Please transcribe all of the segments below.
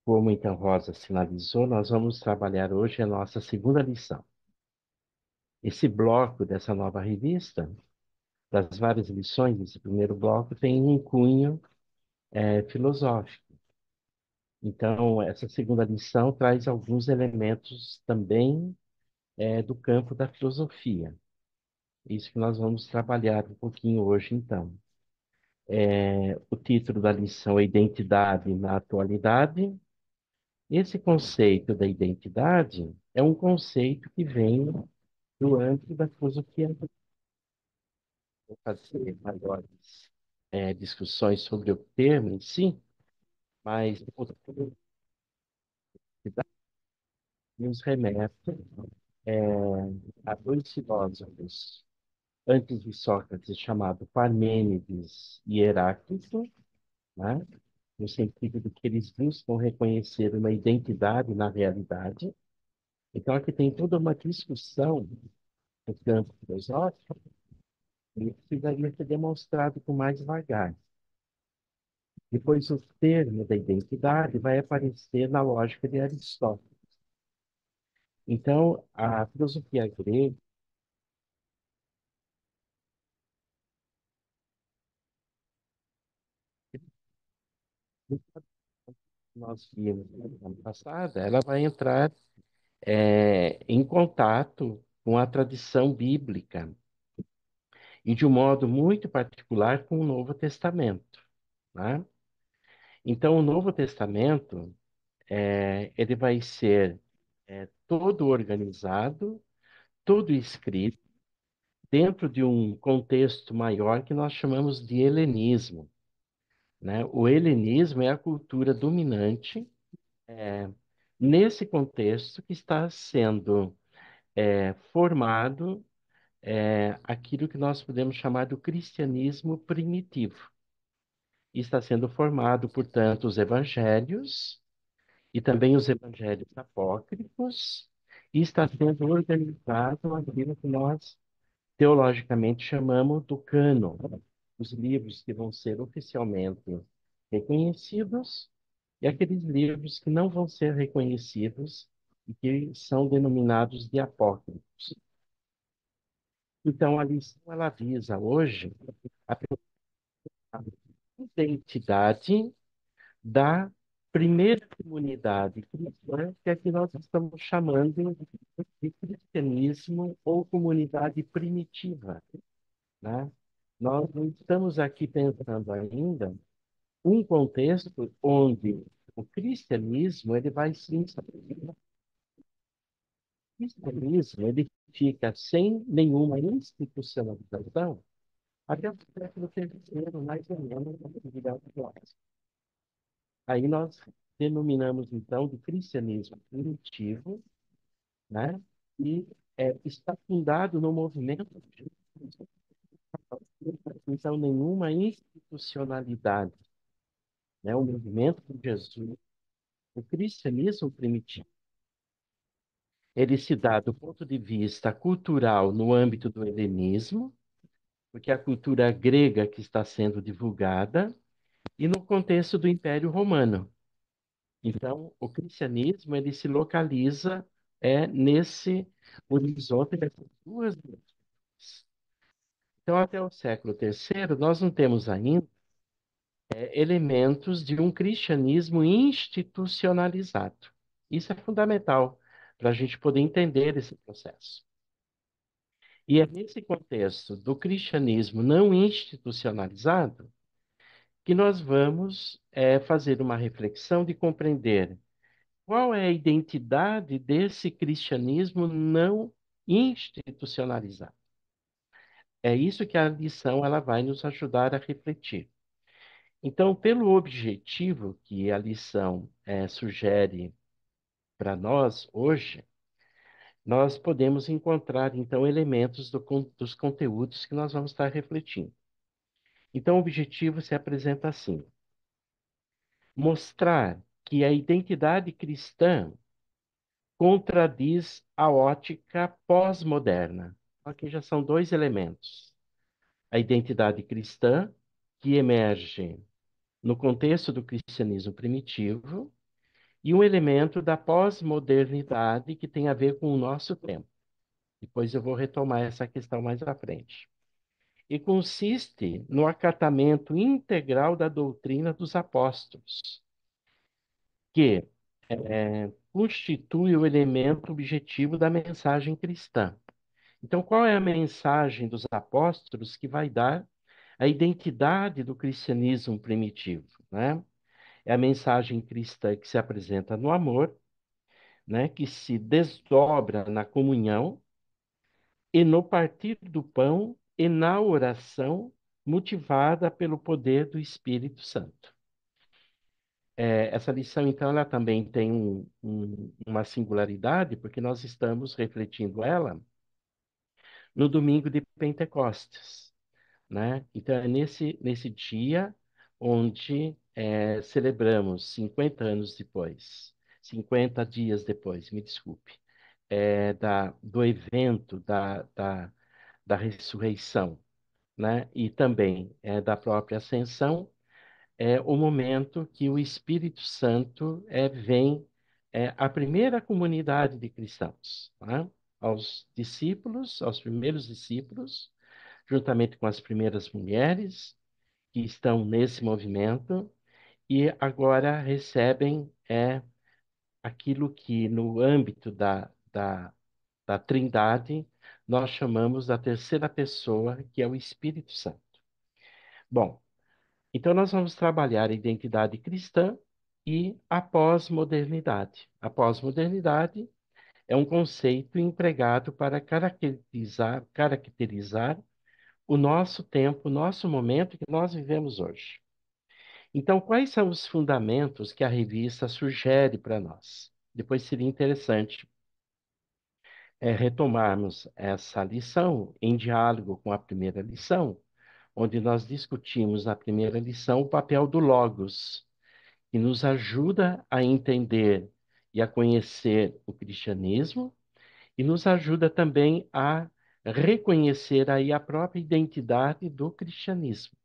Como então Rosa sinalizou, nós vamos trabalhar hoje a nossa segunda lição. Esse bloco dessa nova revista, das várias lições, esse primeiro bloco tem um cunho filosófico. Então, essa segunda lição traz alguns elementos também do campo da filosofia. Isso que nós vamos trabalhar um pouquinho hoje, então. O título da lição é Identidade na Atualidade. Esse conceito da identidade é um conceito que vem do âmbito da filosofia. Vou fazer maiores discussões sobre o termo em si, mas o termo nos remete é, a dois filósofos antes de Sócrates, chamado Parmênides e Heráclito, né? No sentido de que eles buscam reconhecer uma identidade na realidade. Então, aqui tem toda uma discussão no campo filosófico e precisaria ser demonstrado com mais vagar. Depois, o termo da identidade vai aparecer na lógica de Aristóteles. Então, a filosofia grega, que nós vimos no ano passado, ela vai entrar em contato com a tradição bíblica e, de um modo muito particular, com o Novo Testamento, né? Então, o Novo Testamento, ele vai ser todo organizado, todo escrito, dentro de um contexto maior que nós chamamos de helenismo, né? O helenismo é a cultura dominante nesse contexto que está sendo formado aquilo que nós podemos chamar do cristianismo primitivo. E está sendo formado, portanto, os evangelhos e também os evangelhos apócrifos, e está sendo organizado aquilo que nós teologicamente chamamos do cânon, os livros que vão ser oficialmente reconhecidos e aqueles livros que não vão ser reconhecidos e que são denominados de apócrifos. Então, a lição ela visa hoje a identidade da primeira comunidade cristã, que é que nós estamos chamando de cristianismo ou comunidade primitiva, né? Nós não estamos aqui pensando ainda um contexto onde o cristianismo ele vai se instaurar. O cristianismo ele fica sem nenhuma institucionalização até o século terceiro, mais ou menos, na atividade clássica. Aí nós denominamos, então, de cristianismo primitivo, né? E está fundado no movimento de Jesus. Então, nenhuma institucionalidade, né? O movimento de Jesus, o cristianismo primitivo, ele se dá do ponto de vista cultural no âmbito do helenismo, porque é a cultura grega que está sendo divulgada, e no contexto do Império Romano. Então, o cristianismo ele se localiza nesse horizonte dessas duas dimensões. Então, até o século terceiro, nós não temos ainda elementos de um cristianismo institucionalizado. Isso é fundamental para a gente poder entender esse processo. E é nesse contexto do cristianismo não institucionalizado que nós vamos fazer uma reflexão de compreender qual é a identidade desse cristianismo não institucionalizado. É isso que a lição ela vai nos ajudar a refletir. Então, pelo objetivo que a lição sugere para nós hoje, nós podemos encontrar, então, elementos dos conteúdos que nós vamos estar refletindo. Então, o objetivo se apresenta assim: mostrar que a identidade cristã contradiz a ótica pós-moderna. Aqui já são dois elementos. A identidade cristã, que emerge no contexto do cristianismo primitivo, e um elemento da pós-modernidade que tem a ver com o nosso tempo. Depois eu vou retomar essa questão mais à frente. E consiste no acatamento integral da doutrina dos apóstolos, que constitui o elemento objetivo da mensagem cristã. Então, qual é a mensagem dos apóstolos que vai dar a identidade do cristianismo primitivo, né? É a mensagem cristã que se apresenta no amor, né? Que se desdobra na comunhão e no partir do pão e na oração motivada pelo poder do Espírito Santo. Essa lição, então, ela também tem uma singularidade, porque nós estamos refletindo ela no domingo de Pentecostes, né? Então, é nesse dia onde celebramos 50 anos depois, 50 dias depois, me desculpe, do evento da ressurreição, né? E também da própria ascensão, é o momento que o Espírito Santo vem à primeira comunidade de cristãos, né? Aos discípulos, aos primeiros discípulos, juntamente com as primeiras mulheres que estão nesse movimento e agora recebem aquilo que no âmbito da Trindade nós chamamos da terceira pessoa, que é o Espírito Santo. Bom, então, nós vamos trabalhar a identidade cristã e a pós-modernidade. A pós-modernidade é um conceito empregado para caracterizar o nosso tempo, o nosso momento que nós vivemos hoje. Então, quais são os fundamentos que a revista sugere para nós? Depois seria interessante retomarmos essa lição em diálogo com a primeira lição, onde nós discutimos na primeira lição o papel do Logos, que nos ajuda a entender e a conhecer o cristianismo e nos ajuda também a reconhecer aí a própria identidade do cristianismo.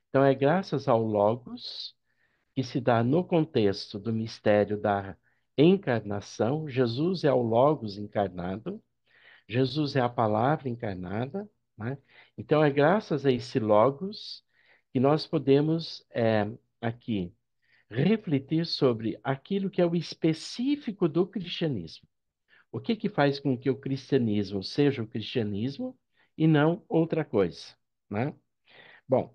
Então, é graças ao Logos que se dá no contexto do mistério da encarnação. Jesus é o Logos encarnado, Jesus é a palavra encarnada, né? Então, é graças a esse Logos que nós podemos aqui refletir sobre aquilo que é o específico do cristianismo. O que que faz com que o cristianismo seja o cristianismo e não outra coisa, né? Bom,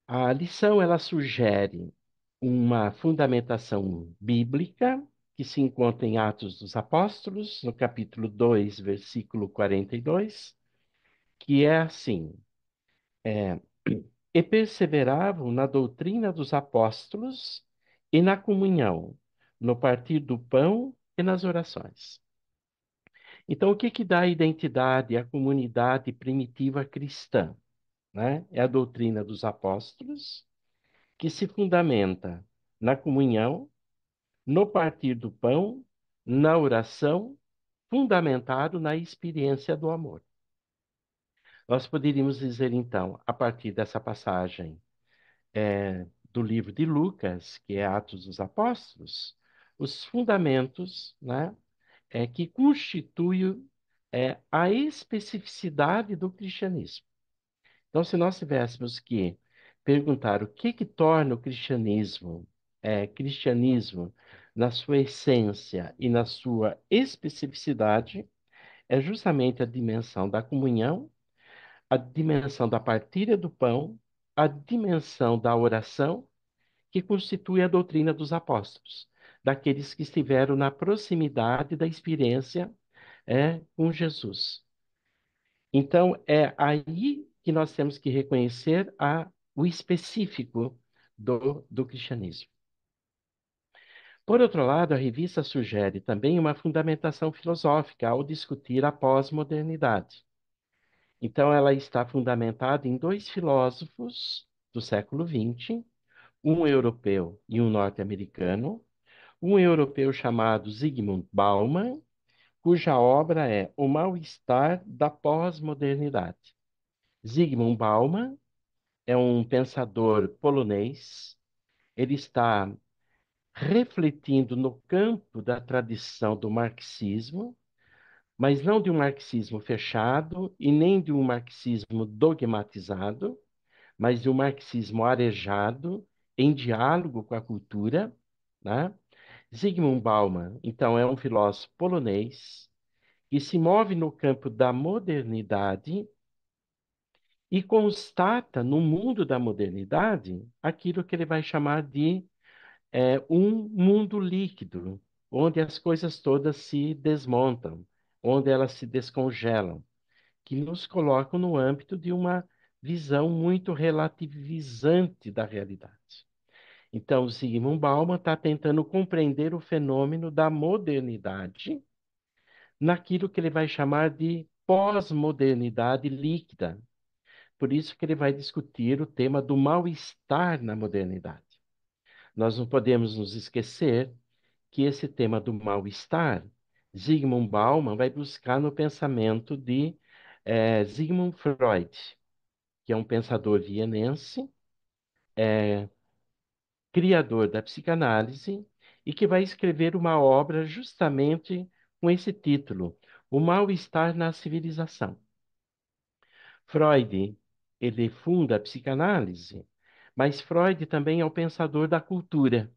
a lição ela sugere uma fundamentação bíblica que se encontra em Atos dos Apóstolos, no capítulo 2, versículo 42, que é assim: e perseveravam na doutrina dos apóstolos e na comunhão, no partir do pão e nas orações. Então, o que que dá identidade à comunidade primitiva cristã, né? É a doutrina dos apóstolos, que se fundamenta na comunhão, no partir do pão, na oração, fundamentado na experiência do amor. Nós poderíamos dizer, então, a partir dessa passagem, do livro de Lucas, que é Atos dos Apóstolos, os fundamentos, né, que constituem a especificidade do cristianismo. Então, se nós tivéssemos que perguntar o que torna o cristianismo na sua essência e na sua especificidade, é justamente a dimensão da comunhão, a dimensão da partilha do pão, a dimensão da oração que constitui a doutrina dos apóstolos, daqueles que estiveram na proximidade da experiência com Jesus. Então, é aí que nós temos que reconhecer o específico do cristianismo. Por outro lado, a revista sugere também uma fundamentação filosófica ao discutir a pós-modernidade. Então, ela está fundamentada em dois filósofos do século XX, um europeu e um norte-americano, um europeu chamado Zygmunt Bauman, cuja obra é O Mal-Estar da Pós-Modernidade. Zygmunt Bauman é um pensador polonês, ele está refletindo no campo da tradição do marxismo, mas não de um marxismo fechado e nem de um marxismo dogmatizado, mas de um marxismo arejado, em diálogo com a cultura, né? Zygmunt Bauman, então, é um filósofo polonês que se move no campo da modernidade e constata no mundo da modernidade aquilo que ele vai chamar de um mundo líquido, onde as coisas todas se desmontam, onde elas se descongelam, que nos colocam no âmbito de uma visão muito relativizante da realidade. Então, Zygmunt Bauman está tentando compreender o fenômeno da modernidade naquilo que ele vai chamar de pós-modernidade líquida. Por isso que ele vai discutir o tema do mal-estar na modernidade. Nós não podemos nos esquecer que esse tema do mal-estar, Zygmunt Bauman vai buscar no pensamento de Sigmund Freud, que é um pensador vienense, criador da psicanálise, e que vai escrever uma obra justamente com esse título, O Mal-Estar na Civilização. Freud, ele funda a psicanálise, mas Freud também é o pensador da cultura.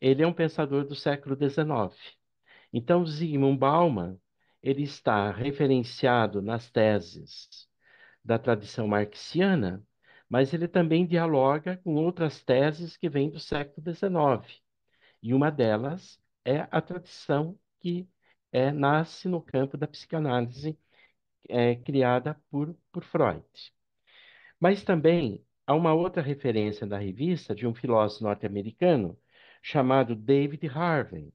Ele é um pensador do século XIX. Então, Zygmunt Bauman, ele está referenciado nas teses da tradição marxiana, mas ele também dialoga com outras teses que vêm do século XIX. E uma delas é a tradição que nasce no campo da psicanálise, criada por Freud. Mas também há uma outra referência na revista de um filósofo norte-americano chamado David Harvey.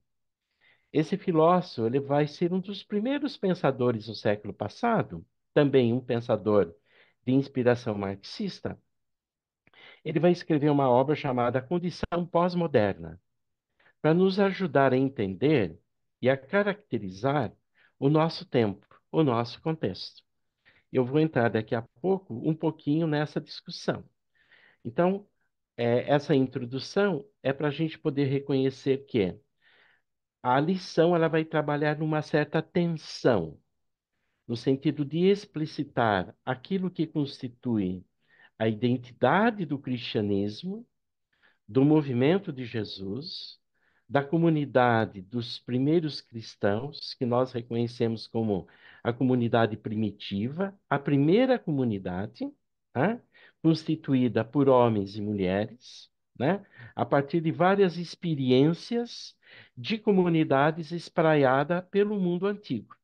Esse filósofo ele vai ser um dos primeiros pensadores do século passado, também um pensador de inspiração marxista. Ele vai escrever uma obra chamada Condição Pós-Moderna, para nos ajudar a entender e a caracterizar o nosso tempo, o nosso contexto. Eu vou entrar daqui a pouco um pouquinho nessa discussão. Então, essa introdução é para a gente poder reconhecer que a lição ela vai trabalhar numa certa tensão, no sentido de explicitar aquilo que constitui a identidade do cristianismo, do movimento de Jesus, da comunidade dos primeiros cristãos, que nós reconhecemos como a comunidade primitiva, a primeira comunidade, né, constituída por homens e mulheres, né, a partir de várias experiências de comunidades espraiadas pelo mundo antigo,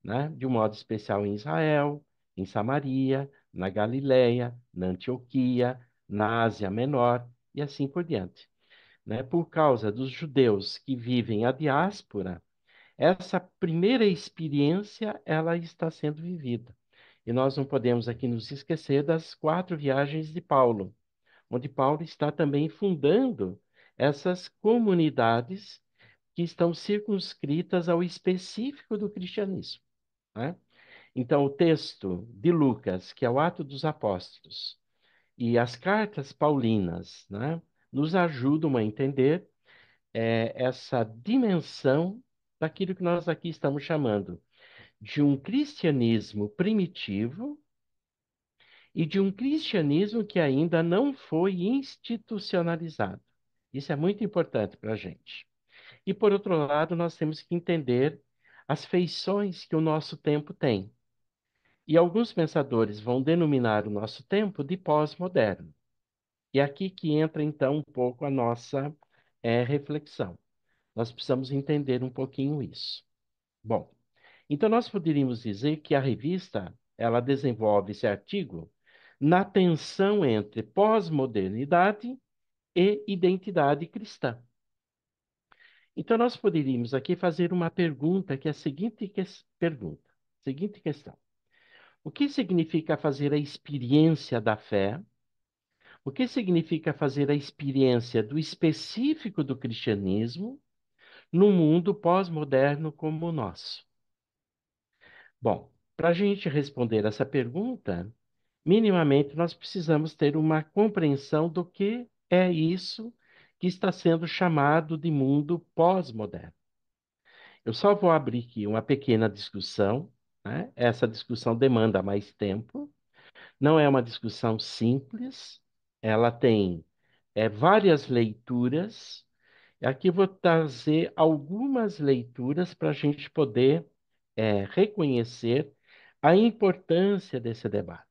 né, de um modo especial em Israel, em Samaria, na Galileia, na Antioquia, na Ásia Menor e assim por diante, né? Por causa dos judeus que vivem a diáspora, essa primeira experiência ela está sendo vivida. E nós não podemos aqui nos esquecer das 4 viagens de Paulo, onde Paulo está também fundando essas comunidades que estão circunscritas ao específico do cristianismo, né? Então, o texto de Lucas, que é o Ato dos Apóstolos, e as cartas paulinas, né, nos ajudam a entender essa dimensão daquilo que nós aqui estamos chamando de um cristianismo primitivo e de um cristianismo que ainda não foi institucionalizado. Isso é muito importante para a gente. E, por outro lado, nós temos que entender as feições que o nosso tempo tem. E alguns pensadores vão denominar o nosso tempo de pós-moderno. E é aqui que entra, então, um pouco a nossa reflexão. Nós precisamos entender um pouquinho isso. Bom, então nós poderíamos dizer que a revista, ela desenvolve esse artigo na tensão entre pós-modernidade e identidade cristã. Então nós poderíamos aqui fazer uma pergunta, que é a seguinte pergunta, seguinte questão. O que significa fazer a experiência da fé? O que significa fazer a experiência do específico do cristianismo num mundo pós-moderno como o nosso? Bom, para a gente responder essa pergunta, minimamente nós precisamos ter uma compreensão do que é isso que está sendo chamado de mundo pós-moderno. Eu só vou abrir aqui uma pequena discussão, né? Essa discussão demanda mais tempo, não é uma discussão simples, ela tem várias leituras. Aqui eu vou trazer algumas leituras para a gente poder reconhecer a importância desse debate.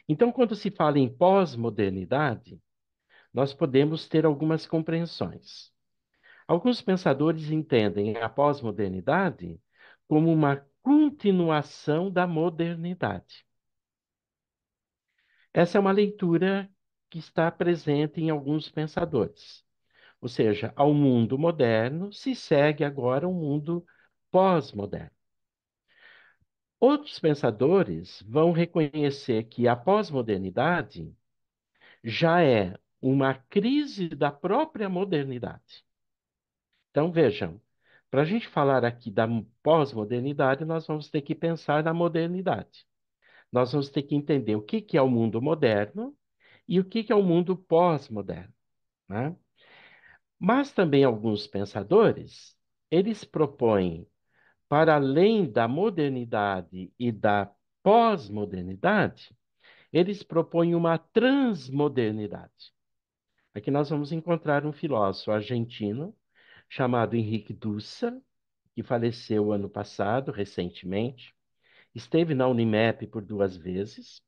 Então, quando se fala em pós-modernidade, nós podemos ter algumas compreensões. Alguns pensadores entendem a pós-modernidade como uma continuação da modernidade. Essa é uma leitura que está presente em alguns pensadores. Ou seja, ao mundo moderno se segue agora um mundo pós-moderno. Outros pensadores vão reconhecer que a pós-modernidade já é uma crise da própria modernidade. Então, vejam, para a gente falar aqui da pós-modernidade, nós vamos ter que pensar na modernidade. Nós vamos ter que entender o que que é o mundo moderno e o que que é o mundo pós-moderno, né? Mas também alguns pensadores, eles propõem, para além da modernidade e da pós-modernidade, eles propõem uma transmodernidade. Aqui nós vamos encontrar um filósofo argentino chamado Henrique Dussel, que faleceu ano passado, recentemente, esteve na Unimep por 2 vezes,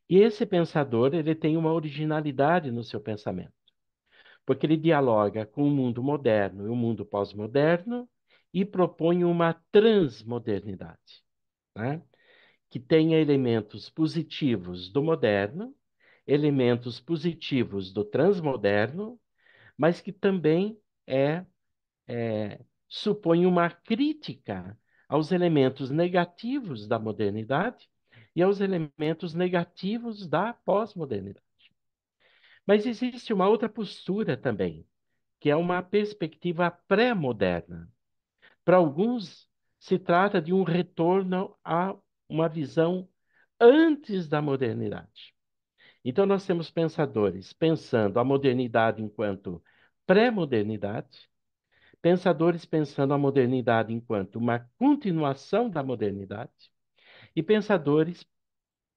e esse pensador ele tem uma originalidade no seu pensamento, porque ele dialoga com o mundo moderno e o mundo pós-moderno e propõe uma transmodernidade, né? Que tenha elementos positivos do moderno, elementos positivos do transmoderno, mas que também é supõe uma crítica aos elementos negativos da modernidade e aos elementos negativos da pós-modernidade. Mas existe uma outra postura também, que é uma perspectiva pré-moderna. Para alguns, se trata de um retorno a uma visão antes da modernidade. Então, nós temos pensadores pensando a modernidade enquanto pré-modernidade, pensadores pensando a modernidade enquanto uma continuação da modernidade, e pensadores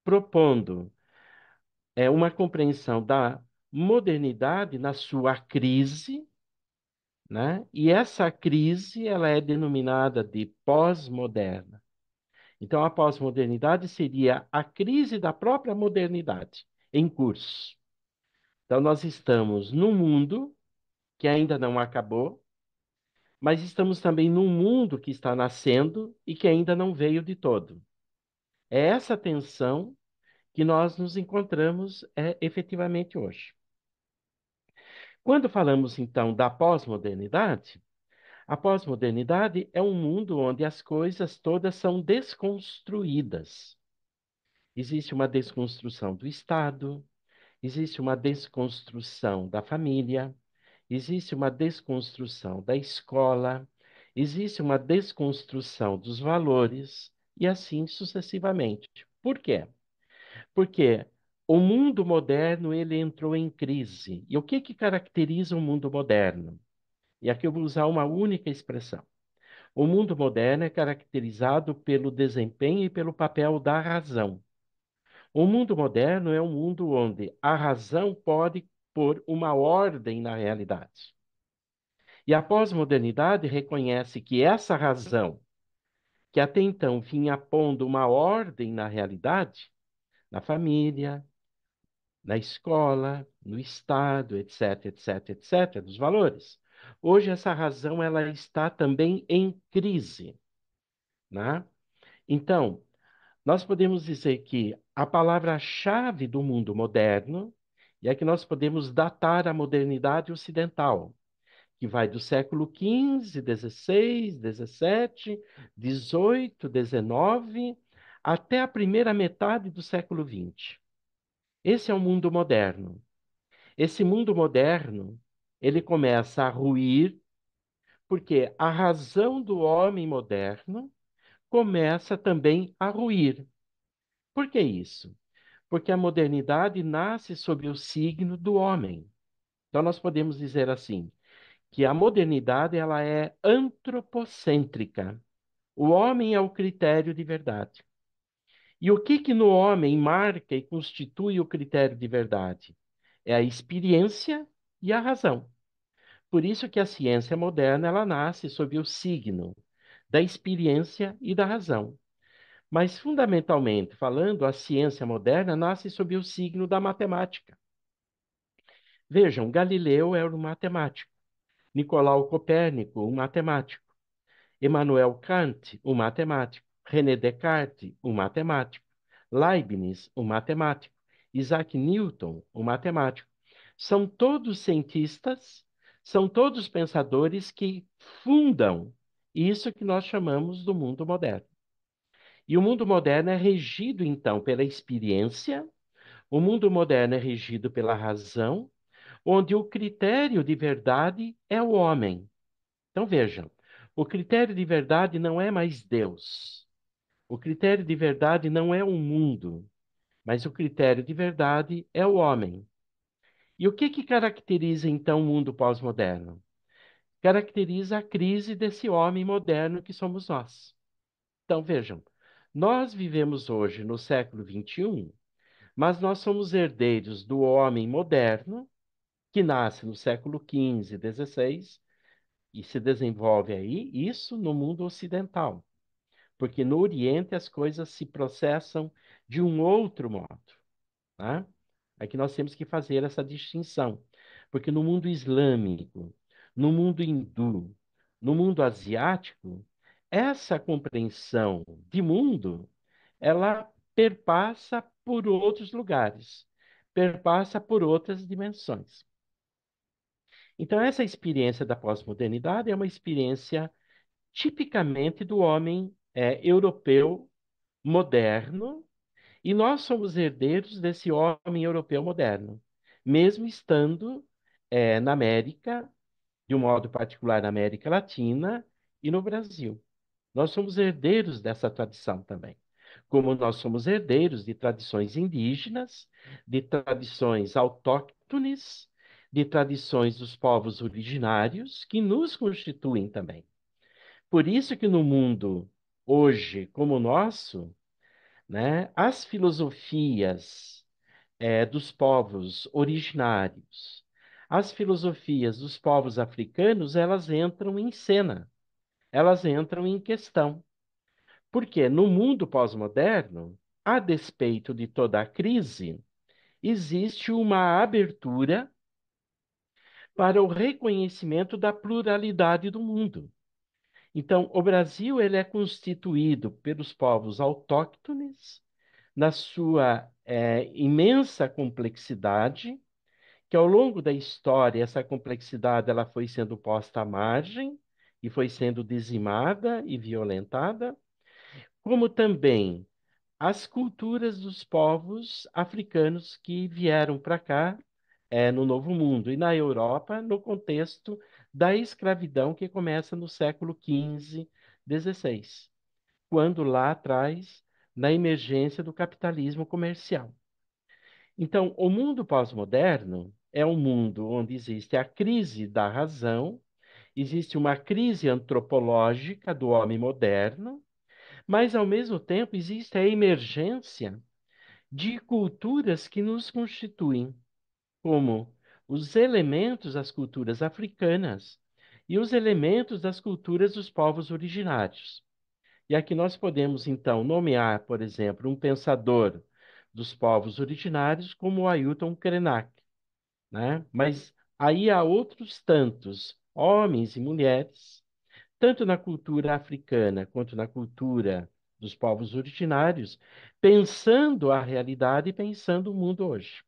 propondo uma compreensão da modernidade na sua crise, né? E essa crise ela é denominada de pós-moderna. Então, a pós-modernidade seria a crise da própria modernidade em curso. Então, nós estamos num mundo que ainda não acabou, mas estamos também num mundo que está nascendo e que ainda não veio de todo. É essa tensão que nós nos encontramos efetivamente hoje. Quando falamos, então, da pós-modernidade, a pós-modernidade é um mundo onde as coisas todas são desconstruídas. Existe uma desconstrução do Estado, existe uma desconstrução da família, existe uma desconstrução da escola, existe uma desconstrução dos valores e assim sucessivamente. Por quê? Porque o mundo moderno ele entrou em crise. E o que que caracteriza o mundo moderno? E aqui eu vou usar uma única expressão. O mundo moderno é caracterizado pelo desempenho e pelo papel da razão. O mundo moderno é um mundo onde a razão pode pôr uma ordem na realidade. E a pós-modernidade reconhece que essa razão, que até então vinha pondo uma ordem na realidade, na família, na escola, no Estado, etc, etc, etc, dos valores. Hoje essa razão ela está também em crise, né? Então, nós podemos dizer que a palavra-chave do mundo moderno, e é que nós podemos datar a modernidade ocidental, que vai do século XV, XVI, XVII, XVIII, XIX, até a primeira metade do século XX. Esse é o mundo moderno. Esse mundo moderno, ele começa a ruir, porque a razão do homem moderno começa também a ruir. Por que isso? Porque a modernidade nasce sob o signo do homem. Então, nós podemos dizer assim, que a modernidade ela é antropocêntrica. O homem é o critério de verdade. E o que que no homem marca e constitui o critério de verdade? É a experiência e a razão. Por isso que a ciência moderna ela nasce sob o signo da experiência e da razão. Mas, fundamentalmente falando, a ciência moderna nasce sob o signo da matemática. Vejam, Galileu era um matemático, Nicolau Copérnico, um matemático, Immanuel Kant, um matemático, René Descartes, um matemático, Leibniz, um matemático, Isaac Newton, um matemático. São todos cientistas, são todos pensadores que fundam isso que nós chamamos do mundo moderno. E o mundo moderno é regido, então, pela experiência, o mundo moderno é regido pela razão, onde o critério de verdade é o homem. Então vejam, o critério de verdade não é mais Deus. O critério de verdade não é o mundo, mas o critério de verdade é o homem. E o que que caracteriza então o mundo pós-moderno? Caracteriza a crise desse homem moderno que somos nós. Então vejam, nós vivemos hoje no século XXI, mas nós somos herdeiros do homem moderno que nasce no século XV, XVI e se desenvolve aí, isso no mundo ocidental. Porque no Oriente as coisas se processam de um outro modo, tá? Aqui nós temos que fazer essa distinção, porque no mundo islâmico, no mundo hindu, no mundo asiático, essa compreensão de mundo, ela perpassa por outros lugares, perpassa por outras dimensões. Então, essa experiência da pós-modernidade é uma experiência tipicamente do homem europeu moderno, e nós somos herdeiros desse homem europeu moderno, mesmo estando na América, de um modo particular na América Latina e no Brasil. Nós somos herdeiros dessa tradição também. Como nós somos herdeiros de tradições indígenas, de tradições autóctones, de tradições dos povos originários, que nos constituem também. Por isso que no mundo hoje, como o nosso, né, as filosofias dos povos originários, as filosofias dos povos africanos, elas entram em cena, elas entram em questão. Porque no mundo pós-moderno, a despeito de toda a crise, existe uma abertura para o reconhecimento da pluralidade do mundo. Então, o Brasil ele é constituído pelos povos autóctones, na sua imensa complexidade, que ao longo da história essa complexidade ela foi sendo posta à margem e foi sendo dizimada e violentada, como também as culturas dos povos africanos que vieram para cá, no Novo Mundo e na Europa, no contexto da escravidão que começa no século XV, XVI, quando lá atrás, na emergência do capitalismo comercial. Então, o mundo pós-moderno é um mundo onde existe a crise da razão, existe uma crise antropológica do homem moderno, mas, ao mesmo tempo, existe a emergência de culturas que nos constituem, como os elementos das culturas africanas e os elementos das culturas dos povos originários. E aqui nós podemos, então, nomear, por exemplo, um pensador dos povos originários como o Ailton Krenak, né? Mas aí há outros tantos homens e mulheres, tanto na cultura africana quanto na cultura dos povos originários, pensando a realidade e pensando o mundo hoje.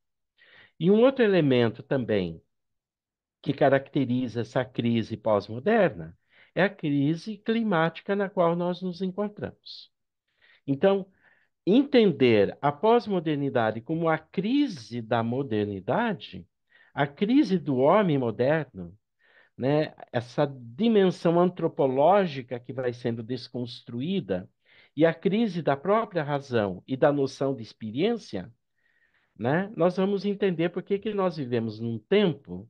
E um outro elemento também que caracteriza essa crise pós-moderna é a crise climática na qual nós nos encontramos. Então, entender a pós-modernidade como a crise da modernidade, a crise do homem moderno, né? Essa dimensão antropológica que vai sendo desconstruída e a crise da própria razão e da noção de experiência, né? Nós vamos entender por que que nós vivemos num tempo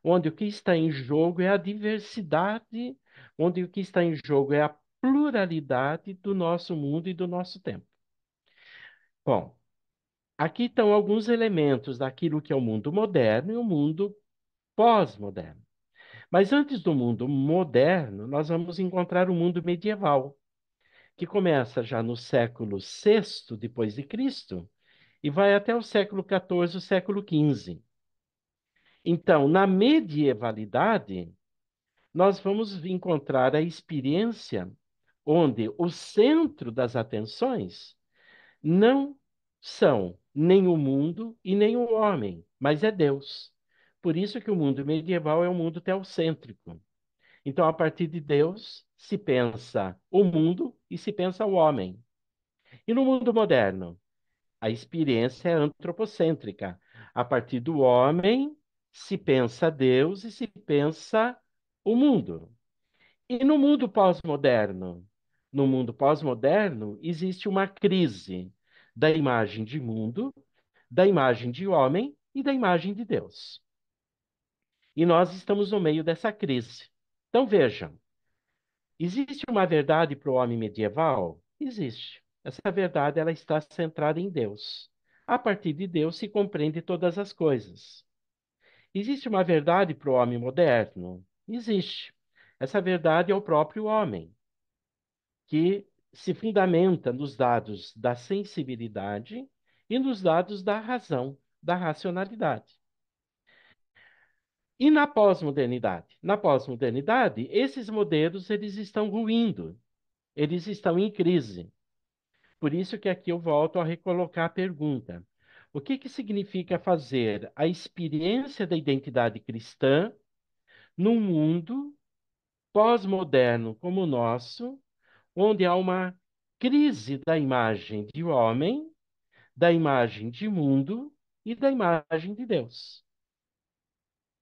onde o que está em jogo é a diversidade, onde o que está em jogo é a pluralidade do nosso mundo e do nosso tempo. Bom, aqui estão alguns elementos daquilo que é o mundo moderno e o mundo pós-moderno. Mas antes do mundo moderno, nós vamos encontrar o mundo medieval, que começa já no século VI depois de Cristo e vai até o século XIV, o século XV. Então, na medievalidade, nós vamos encontrar a experiência onde o centro das atenções não são nem o mundo e nem o homem, mas é Deus. Por isso que o mundo medieval é um mundo teocêntrico. Então, a partir de Deus, se pensa o mundo e se pensa o homem. E no mundo moderno, a experiência é antropocêntrica. A partir do homem, se pensa Deus e se pensa o mundo. E no mundo pós-moderno? No mundo pós-moderno, existe uma crise da imagem de mundo, da imagem de homem e da imagem de Deus. E nós estamos no meio dessa crise. Então, vejam, existe uma verdade para o homem medieval? Existe. Essa verdade ela está centrada em Deus. A partir de Deus se compreende todas as coisas. Existe uma verdade para o homem moderno? Existe. Essa verdade é o próprio homem, que se fundamenta nos dados da sensibilidade e nos dados da razão, da racionalidade. E na pós-modernidade? Na pós-modernidade, esses modelos eles estão ruindo, eles estão em crise. Por isso que aqui eu volto a recolocar a pergunta. O que que significa fazer a experiência da identidade cristã num mundo pós-moderno como o nosso, onde há uma crise da imagem de homem, da imagem de mundo e da imagem de Deus?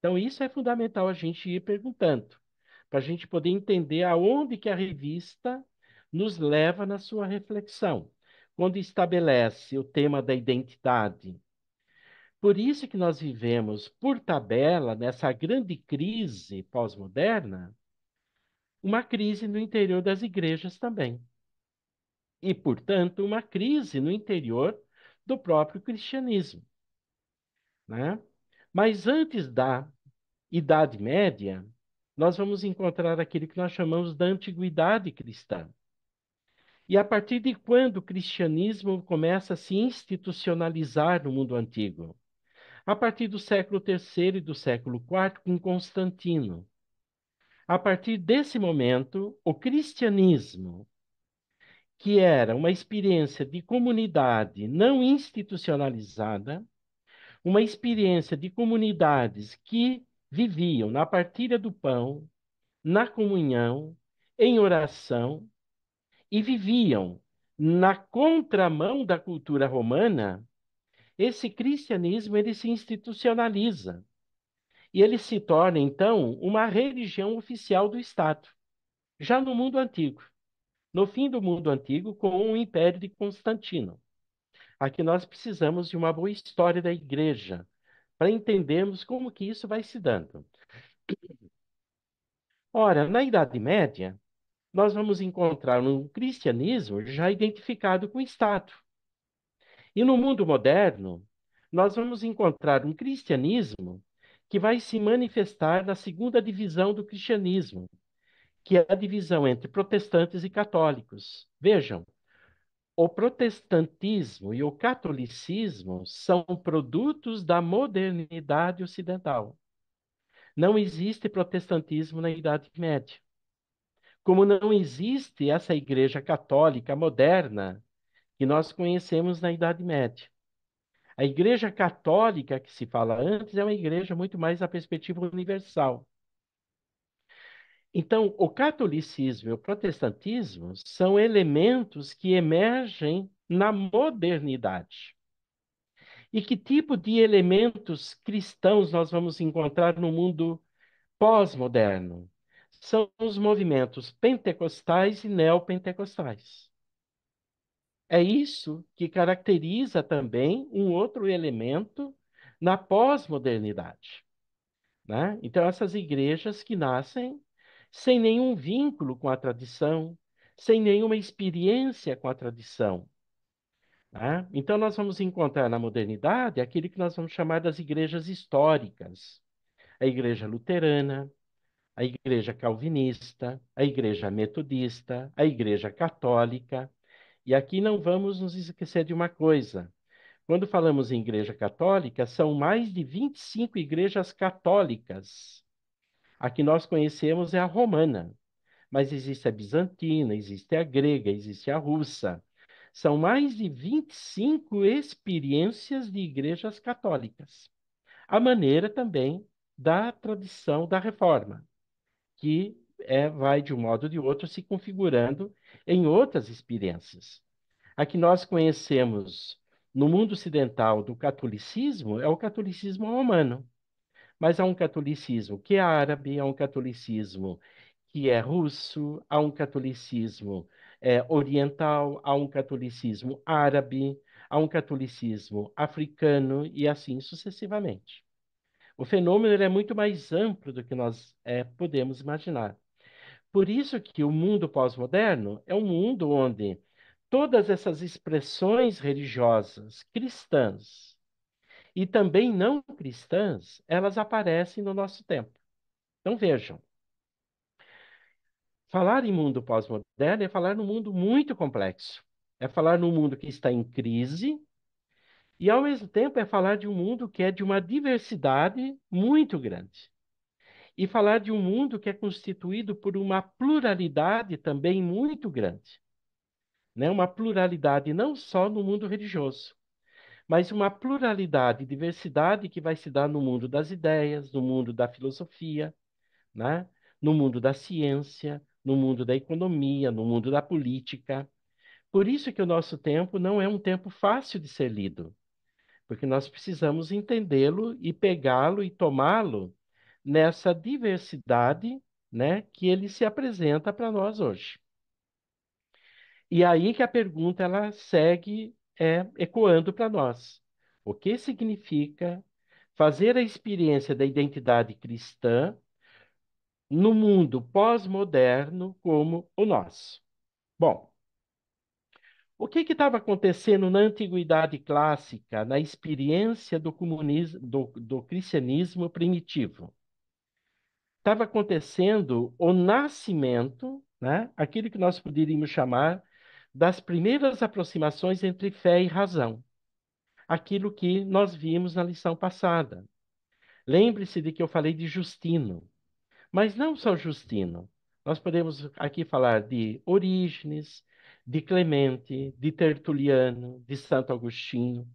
Então, isso é fundamental a gente ir perguntando, para a gente poder entender aonde que a revista nos leva na sua reflexão, quando estabelece o tema da identidade. Por isso que nós vivemos, por tabela, nessa grande crise pós-moderna, uma crise no interior das igrejas também. E, portanto, uma crise no interior do próprio cristianismo, né? Mas antes da Idade Média, nós vamos encontrar aquilo que nós chamamos da antiguidade cristã. E a partir de quando o cristianismo começa a se institucionalizar no mundo antigo? A partir do século III e do século IV, com Constantino. A partir desse momento, o cristianismo, que era uma experiência de comunidade não institucionalizada, uma experiência de comunidades que viviam na partilha do pão, na comunhão, em oração, e viviam na contramão da cultura romana, esse cristianismo ele se institucionaliza e ele se torna então uma religião oficial do Estado, já no mundo antigo, no fim do mundo antigo com o Império de Constantino. Aqui nós precisamos de uma boa história da igreja para entendermos como que isso vai se dando. Ora, na Idade Média, nós vamos encontrar um cristianismo já identificado com o Estado. E no mundo moderno, nós vamos encontrar um cristianismo que vai se manifestar na segunda divisão do cristianismo, que é a divisão entre protestantes e católicos. Vejam, o protestantismo e o catolicismo são produtos da modernidade ocidental. Não existe protestantismo na Idade Média. Como não existe essa igreja católica moderna que nós conhecemos na Idade Média. A igreja católica que se fala antes é uma igreja muito mais na perspectiva universal. Então, o catolicismo e o protestantismo são elementos que emergem na modernidade. E que tipo de elementos cristãos nós vamos encontrar no mundo pós-moderno? São os movimentos pentecostais e neopentecostais. É isso que caracteriza também um outro elemento na pós-modernidade, né? Então, essas igrejas que nascem sem nenhum vínculo com a tradição, sem nenhuma experiência com a tradição, né? Então, nós vamos encontrar na modernidade aquilo que nós vamos chamar das igrejas históricas. A igreja luterana, a igreja calvinista, a igreja metodista, a igreja católica. E aqui não vamos nos esquecer de uma coisa. Quando falamos em igreja católica, são mais de 25 igrejas católicas. A que nós conhecemos é a romana, mas existe a bizantina, existe a grega, existe a russa. São mais de 25 experiências de igrejas católicas. A maneira também da tradição da reforma, que vai, de um modo ou de outro, se configurando em outras experiências. A que nós conhecemos no mundo ocidental do catolicismo é o catolicismo romano, mas há um catolicismo que é árabe, há um catolicismo que é russo, há um catolicismo oriental, há um catolicismo árabe, há um catolicismo africano e assim sucessivamente. O fenômeno ele é muito mais amplo do que nós podemos imaginar. Por isso que o mundo pós-moderno é um mundo onde todas essas expressões religiosas cristãs e também não cristãs, elas aparecem no nosso tempo. Então vejam, falar em mundo pós-moderno é falar num mundo muito complexo. É falar num mundo que está em crise e, ao mesmo tempo, é falar de um mundo que é de uma diversidade muito grande. E falar de um mundo que é constituído por uma pluralidade também muito grande, né? Uma pluralidade não só no mundo religioso, mas uma pluralidade, diversidade que vai se dar no mundo das ideias, no mundo da filosofia, né? No mundo da ciência, no mundo da economia, no mundo da política. Por isso que o nosso tempo não é um tempo fácil de ser lido, porque nós precisamos entendê-lo e pegá-lo e tomá-lo nessa diversidade, né, que ele se apresenta para nós hoje. E aí que a pergunta ela segue ecoando para nós. O que significa fazer a experiência da identidade cristã no mundo pós-moderno como o nosso? Bom, o que estava acontecendo na antiguidade clássica, na experiência do comunismo, do cristianismo primitivo? Estava acontecendo o nascimento, né? Aquilo que nós poderíamos chamar das primeiras aproximações entre fé e razão. Aquilo que nós vimos na lição passada. Lembre-se de que eu falei de Justino, mas não só Justino. Nós podemos aqui falar de Orígenes, de Clemente, de Tertuliano, de Santo Agostinho,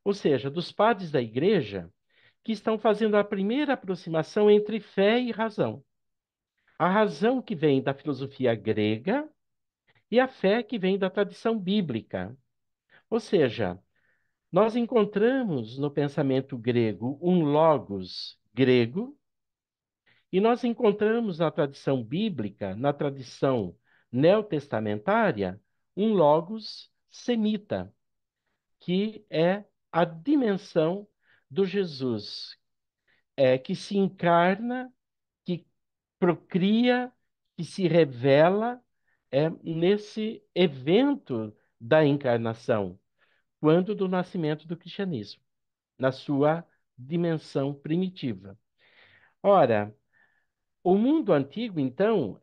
ou seja, dos padres da igreja que estão fazendo a primeira aproximação entre fé e razão. A razão que vem da filosofia grega e a fé que vem da tradição bíblica. Ou seja, nós encontramos no pensamento grego um logos grego e nós encontramos na tradição bíblica, na tradição neotestamentária, um logos semita, que é a dimensão do Jesus, que se encarna, que procria, que se revela nesse evento da encarnação, quando do nascimento do cristianismo, na sua dimensão primitiva. Ora, o mundo antigo, então,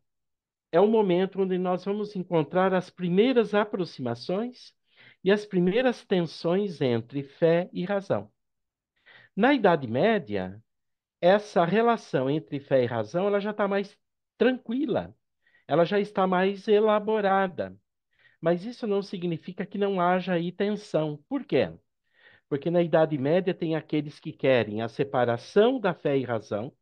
é o momento onde nós vamos encontrar as primeiras aproximações e as primeiras tensões entre fé e razão. Na Idade Média, essa relação entre fé e razão ela já está mais tranquila, ela já está mais elaborada. Mas isso não significa que não haja aí tensão. Por quê? Porque na Idade Média tem aqueles que querem a separação da fé e razão.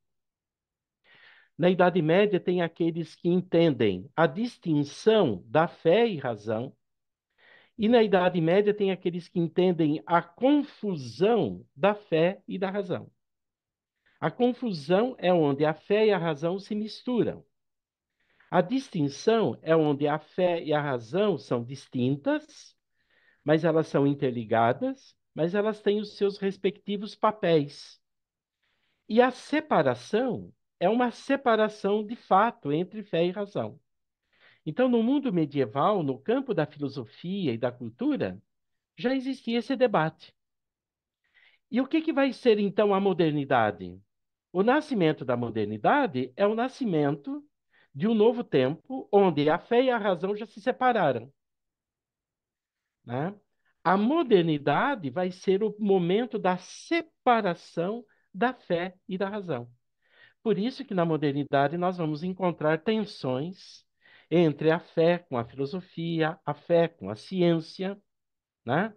Na Idade Média tem aqueles que entendem a distinção da fé e razão. E na Idade Média tem aqueles que entendem a confusão da fé e da razão. A confusão é onde a fé e a razão se misturam. A distinção é onde a fé e a razão são distintas, mas elas são interligadas, mas elas têm os seus respectivos papéis. E a separação é uma separação de fato entre fé e razão. Então, no mundo medieval, no campo da filosofia e da cultura, já existia esse debate. E o que vai ser então a modernidade? O nascimento da modernidade é o nascimento de um novo tempo onde a fé e a razão já se separaram, né? A modernidade vai ser o momento da separação da fé e da razão. Por isso que na modernidade nós vamos encontrar tensões entre a fé com a filosofia, a fé com a ciência, né?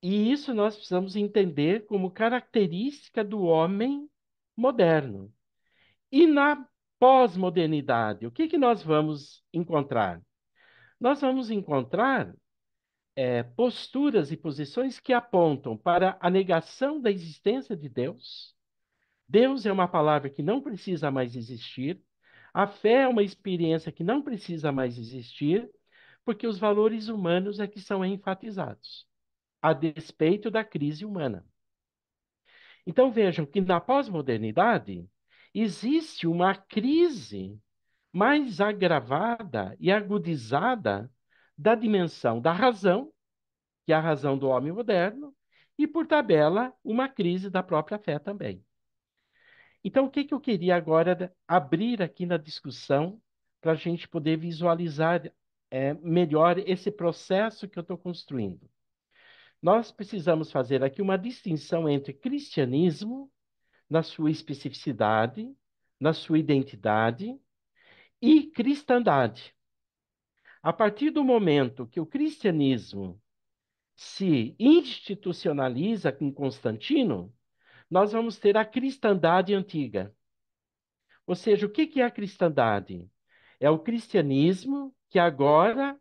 E isso nós precisamos entender como característica do homem moderno. E na pós-modernidade, o que nós vamos encontrar? Nós vamos encontrar posturas e posições que apontam para a negação da existência de Deus. Deus é uma palavra que não precisa mais existir. A fé é uma experiência que não precisa mais existir, porque os valores humanos é que são enfatizados, a despeito da crise humana. Então vejam que na pós-modernidade existe uma crise mais agravada e agudizada da dimensão da razão, que é a razão do homem moderno, e, por tabela, uma crise da própria fé também. Então, o que eu queria agora abrir aqui na discussão para a gente poder visualizar melhor esse processo que eu estou construindo? Nós precisamos fazer aqui uma distinção entre cristianismo, na sua especificidade, na sua identidade, e cristandade. A partir do momento que o cristianismo se institucionaliza com Constantino, nós vamos ter a cristandade antiga. Ou seja, o que é a cristandade? É o cristianismo que agora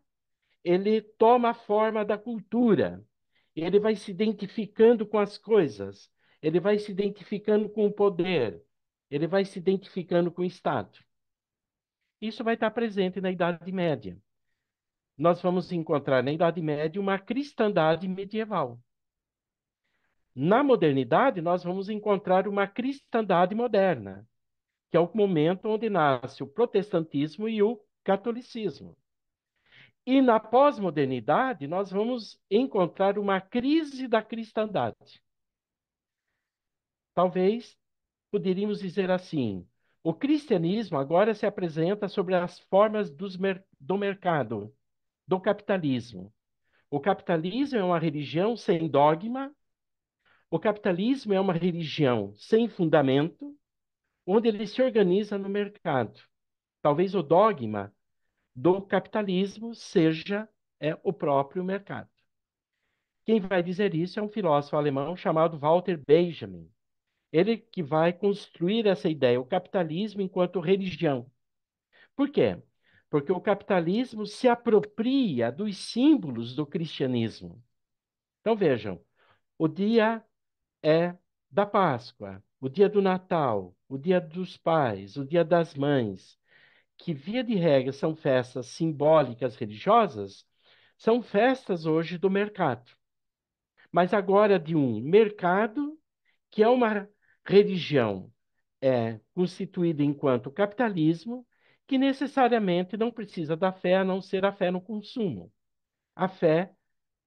ele toma a forma da cultura. Ele vai se identificando com as coisas, ele vai se identificando com o poder, ele vai se identificando com o Estado. Isso vai estar presente na Idade Média. Nós vamos encontrar na Idade Média uma cristandade medieval. Na modernidade, nós vamos encontrar uma cristandade moderna, que é o momento onde nasce o protestantismo e o catolicismo. E na pós-modernidade, nós vamos encontrar uma crise da cristandade. Talvez poderíamos dizer assim: o cristianismo agora se apresenta sobre as formas do mercado, do capitalismo. O capitalismo é uma religião sem dogma, o capitalismo é uma religião sem fundamento, onde ele se organiza no mercado. Talvez o dogma do capitalismo seja o próprio mercado. Quem vai dizer isso é um filósofo alemão chamado Walter Benjamin. Ele que vai construir essa ideia, o capitalismo enquanto religião. Por quê? Porque o capitalismo se apropria dos símbolos do cristianismo. Então vejam, o dia é da Páscoa, o dia do Natal, o dia dos pais, o dia das mães, que via de regra são festas simbólicas religiosas, são festas hoje do mercado. Mas agora de um mercado que é uma religião constituída enquanto capitalismo, que necessariamente não precisa da fé a não ser a fé no consumo. A fé,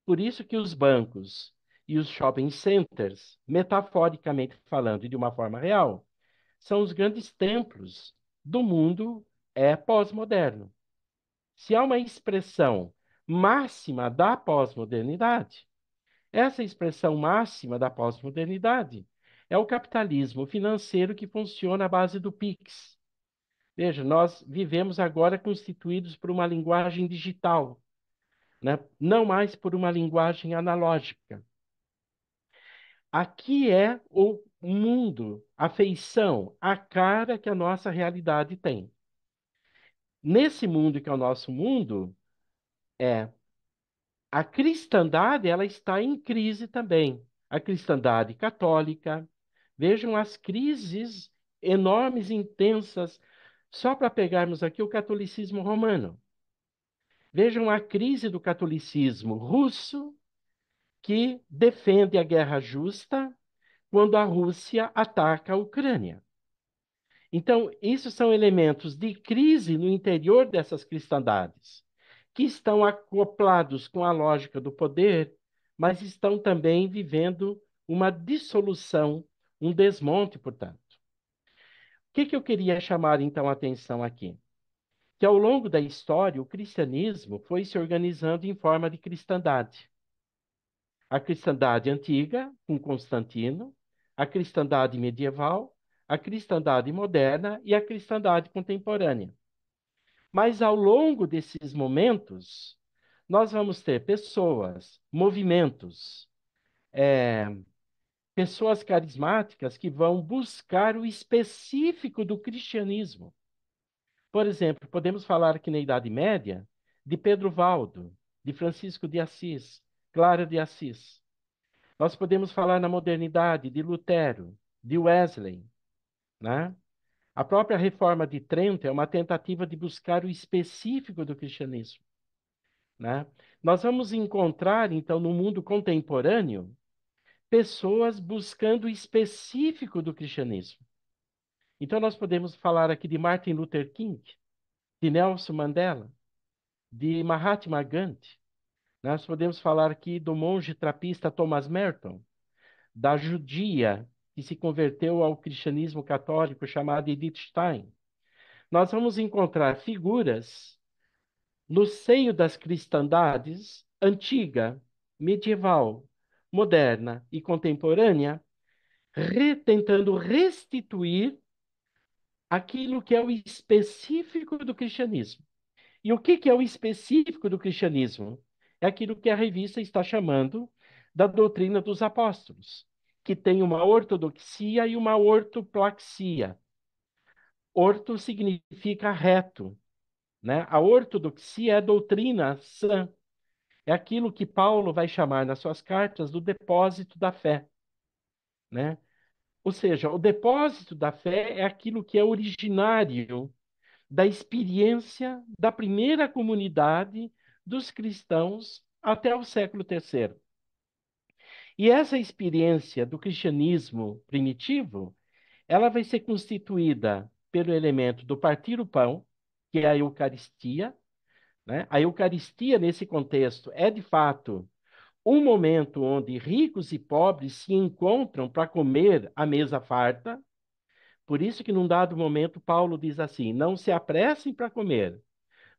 por isso que os bancos e os shopping centers, metaforicamente falando e de uma forma real, são os grandes templos do mundo pós-moderno. Se há uma expressão máxima da pós-modernidade, essa expressão máxima da pós-modernidade é o capitalismo financeiro que funciona à base do PIX. Veja, nós vivemos agora constituídos por uma linguagem digital, né? Não mais por uma linguagem analógica. Aqui é o mundo, a feição, a cara que a nossa realidade tem. Nesse mundo que é o nosso mundo, a cristandade ela está em crise também. A cristandade católica. Vejam as crises enormes, intensas, só para pegarmos aqui o catolicismo romano. Vejam a crise do catolicismo russo, que defende a guerra justa, quando a Rússia ataca a Ucrânia. Então, isso são elementos de crise no interior dessas cristandades, que estão acoplados com a lógica do poder, mas estão também vivendo uma dissolução, um desmonte, portanto. O que eu queria chamar, então, a atenção aqui? Que ao longo da história, o cristianismo foi se organizando em forma de cristandade. A cristandade antiga, com Constantino, a cristandade medieval, a cristandade moderna e a cristandade contemporânea. Mas ao longo desses momentos, nós vamos ter pessoas, movimentos, pessoas carismáticas que vão buscar o específico do cristianismo. Por exemplo, podemos falar aqui na Idade Média de Pedro Valdo, de Francisco de Assis, Clara de Assis. Nós podemos falar na modernidade de Lutero, de Wesley, né? A própria Reforma de Trento é uma tentativa de buscar o específico do cristianismo, né? Nós vamos encontrar, então, no mundo contemporâneo, pessoas buscando o específico do cristianismo. Então, nós podemos falar aqui de Martin Luther King, de Nelson Mandela, de Mahatma Gandhi. Nós podemos falar aqui do monge trapista Thomas Merton, da judia que se converteu ao cristianismo católico chamada Edith Stein. Nós vamos encontrar figuras no seio das cristandades antiga, medieval, moderna e contemporânea, tentando restituir aquilo que é o específico do cristianismo. E o que é o específico do cristianismo? É aquilo que a revista está chamando da doutrina dos apóstolos, que tem uma ortodoxia e uma ortopraxia. Orto significa reto, né? A ortodoxia é a doutrina sã, é aquilo que Paulo vai chamar nas suas cartas do depósito da fé, né? Ou seja, o depósito da fé é aquilo que é originário da experiência da primeira comunidade dos cristãos até o século III. E essa experiência do cristianismo primitivo, ela vai ser constituída pelo elemento do partir o pão, que é a Eucaristia, né? A Eucaristia, nesse contexto, é de fato um momento onde ricos e pobres se encontram para comer a mesa farta. Por isso que num dado momento Paulo diz assim: não se apressem para comer,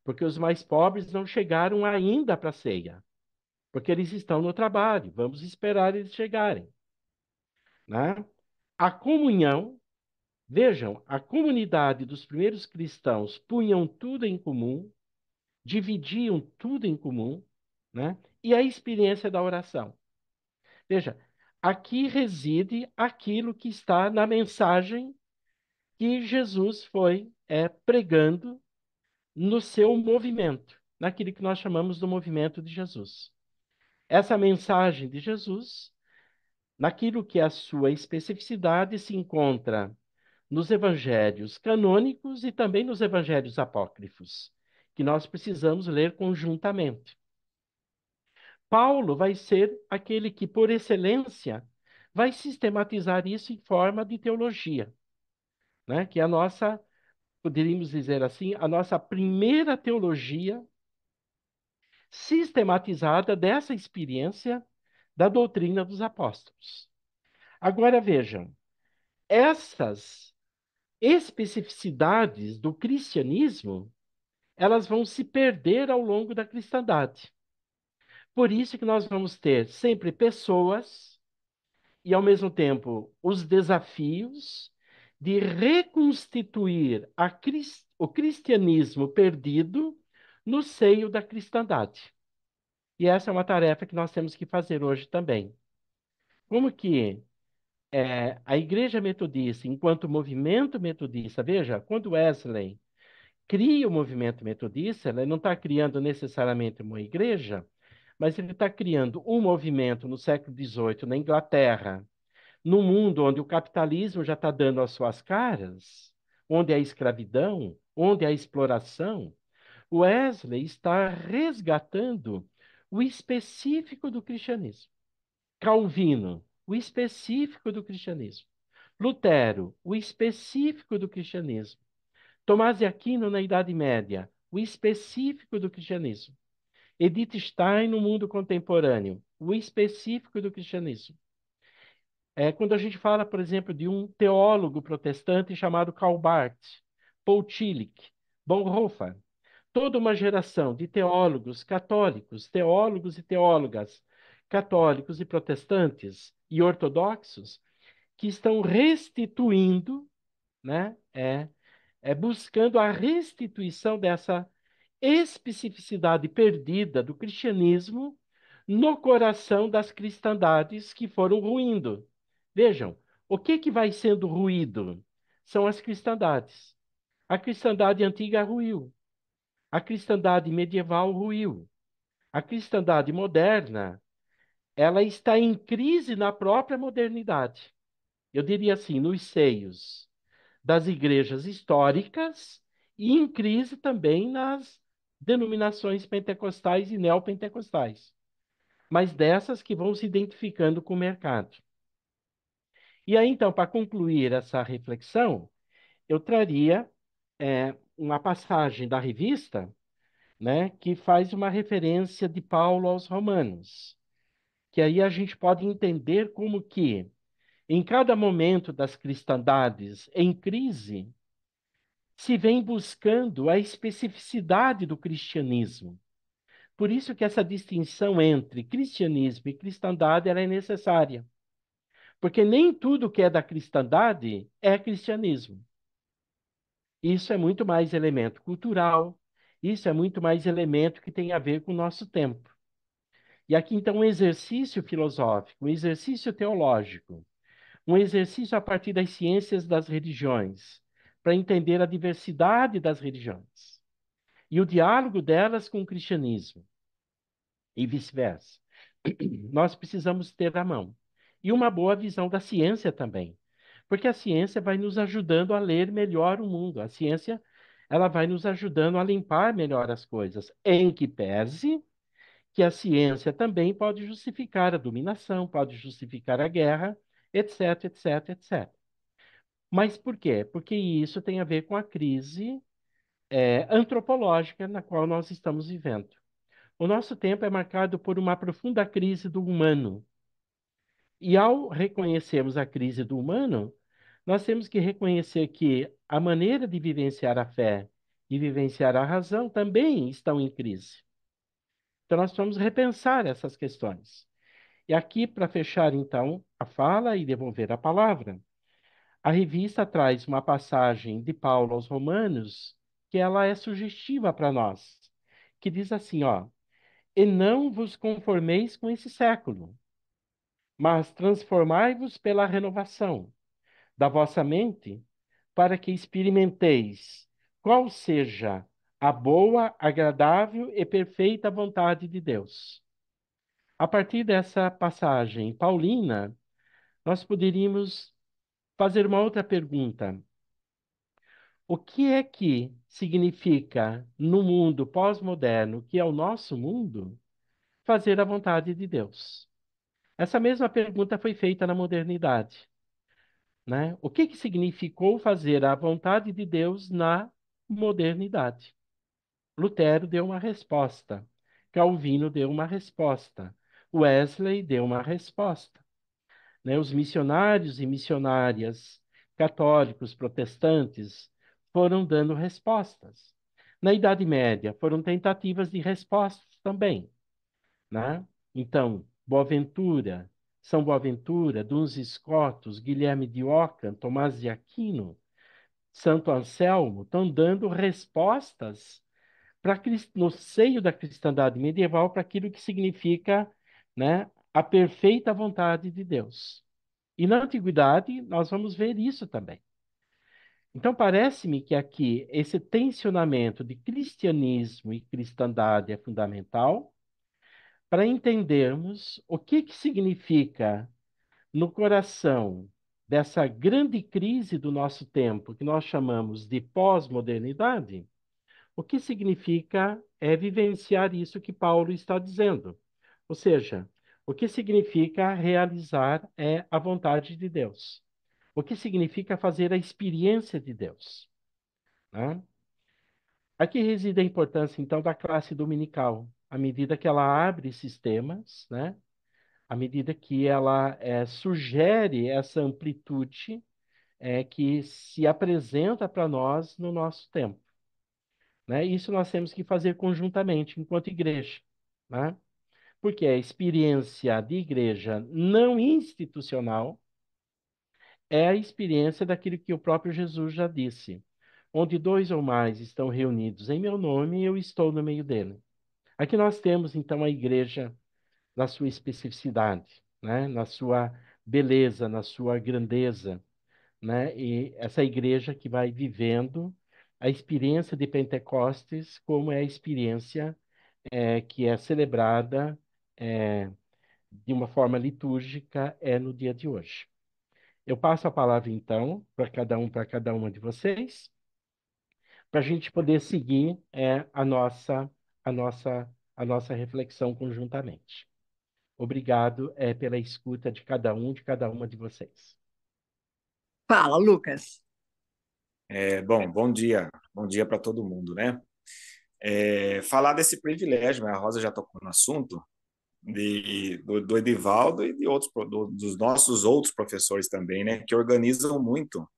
porque os mais pobres não chegaram ainda para a ceia, porque eles estão no trabalho, vamos esperar eles chegarem, né? A comunhão, vejam, a comunidade dos primeiros cristãos punham tudo em comum, dividiam tudo em comum, né? E a experiência da oração. Veja, aqui reside aquilo que está na mensagem que Jesus foi pregando no seu movimento, naquilo que nós chamamos do movimento de Jesus. Essa mensagem de Jesus, naquilo que é a sua especificidade, se encontra nos evangelhos canônicos e também nos evangelhos apócrifos, que nós precisamos ler conjuntamente. Paulo vai ser aquele que, por excelência, vai sistematizar isso em forma de teologia, né? Que é a nossa, poderíamos dizer assim, a nossa primeira teologia sistematizada dessa experiência da doutrina dos apóstolos. Agora vejam, essas especificidades do cristianismo, elas vão se perder ao longo da cristandade. Por isso que nós vamos ter sempre pessoas e, ao mesmo tempo, os desafios de reconstituir o cristianismo perdido no seio da cristandade. E essa é uma tarefa que nós temos que fazer hoje também. Como que a Igreja Metodista, enquanto movimento metodista, veja, quando Wesley cria o movimento metodista, ele não está criando necessariamente uma igreja, mas ele está criando um movimento no século XVIII na Inglaterra, num mundo onde o capitalismo já está dando as suas caras, onde há escravidão, onde há exploração. Wesley está resgatando o específico do cristianismo. Calvino o específico do cristianismo. Lutero, o específico do cristianismo. Tomás de Aquino, na Idade Média, o específico do cristianismo. Edith Stein, no mundo contemporâneo, o específico do cristianismo. Quando a gente fala, por exemplo, de um teólogo protestante chamado Karl Barth, Paul Tillich, Bonhoeffer, toda uma geração de teólogos católicos, teólogos e teólogas católicos e protestantes e ortodoxos que estão restituindo, né, buscando a restituição dessa especificidade perdida do cristianismo no coração das cristandades que foram ruindo. Vejam, o que vai sendo ruído? São as cristandades. A cristandade antiga ruiu. A cristandade medieval ruiu. A cristandade moderna, ela está em crise na própria modernidade. Eu diria assim, nos seios das igrejas históricas e em crise também nas denominações pentecostais e neopentecostais, mas dessas que vão se identificando com o mercado. E aí, então, para concluir essa reflexão, eu traria uma passagem da revista, né, que faz uma referência de Paulo aos Romanos, que aí a gente pode entender como que, em cada momento das cristandades em crise, se vem buscando a especificidade do cristianismo. Por isso que essa distinção entre cristianismo e cristandade ela é necessária. Porque nem tudo que é da cristandade é cristianismo. Isso é muito mais elemento cultural, isso é muito mais elemento que tem a ver com o nosso tempo. E aqui, então, um exercício filosófico, um exercício teológico, um exercício a partir das ciências das religiões, para entender a diversidade das religiões e o diálogo delas com o cristianismo, e vice-versa. Nós precisamos ter à mão. E uma boa visão da ciência também, porque a ciência vai nos ajudando a ler melhor o mundo. A ciência, ela vai nos ajudando a limpar melhor as coisas, em que pese que a ciência também pode justificar a dominação, pode justificar a guerra, etc, etc, etc. Mas por quê? Porque isso tem a ver com a crise antropológica na qual nós estamos vivendo. O nosso tempo é marcado por uma profunda crise do humano. E ao reconhecermos a crise do humano, nós temos que reconhecer que a maneira de vivenciar a fé e vivenciar a razão também estão em crise. Então, nós vamos repensar essas questões. E aqui, para fechar, então, a fala e devolver a palavra, a revista traz uma passagem de Paulo aos Romanos que ela é sugestiva para nós, que diz assim, ó, e não vos conformeis com esse século, mas transformai-vos pela renovação da vossa mente, para que experimenteis qual seja a boa, agradável e perfeita vontade de Deus. A partir dessa passagem paulina, nós poderíamos fazer uma outra pergunta. O que é que significa, no mundo pós-moderno, que é o nosso mundo, fazer a vontade de Deus? Essa mesma pergunta foi feita na modernidade, né? O que significou fazer a vontade de Deus na modernidade? Lutero deu uma resposta, Calvino deu uma resposta, Wesley deu uma resposta, né? Os missionários e missionárias católicos, protestantes, foram dando respostas. Na Idade Média, foram tentativas de respostas também, né? Então, Boaventura, São Boaventura, Duns Scotus, Guilherme de Ockham, Tomás de Aquino, Santo Anselmo, estão dando respostas no seio da cristandade medieval para aquilo que significa, né, a perfeita vontade de Deus. E na antiguidade nós vamos ver isso também. Então parece-me que aqui esse tensionamento de cristianismo e cristandade é fundamental para entendermos o que significa no coração dessa grande crise do nosso tempo, que nós chamamos de pós-modernidade, o que significa vivenciar isso que Paulo está dizendo. Ou seja, O que significa realizar a vontade de Deus? O que significa fazer a experiência de Deus? Né? Aqui reside a importância, então, da classe dominical. À medida que ela abre sistemas, né? À medida que ela sugere essa amplitude que se apresenta para nós no nosso tempo. Né? Isso nós temos que fazer conjuntamente, enquanto igreja. Né? Porque a experiência de igreja não institucional é a experiência daquilo que o próprio Jesus já disse. Onde dois ou mais estão reunidos em meu nome, eu estou no meio dele. Aqui nós temos, então, a igreja na sua especificidade, né? Na sua beleza, na sua grandeza, né? E essa igreja que vai vivendo a experiência de Pentecostes como é a experiência que é celebrada é, de uma forma litúrgica no dia de hoje. Eu passo a palavra, então, para cada uma de vocês, para a gente poder seguir a nossa, a nossa reflexão conjuntamente. Obrigado pela escuta de cada uma de vocês. Fala, Lucas. Bom dia para todo mundo, né? Falar desse privilégio, né? A Rosa já tocou no assunto, do Edivaldo e de dos nossos outros professores também, né? Que organizam muito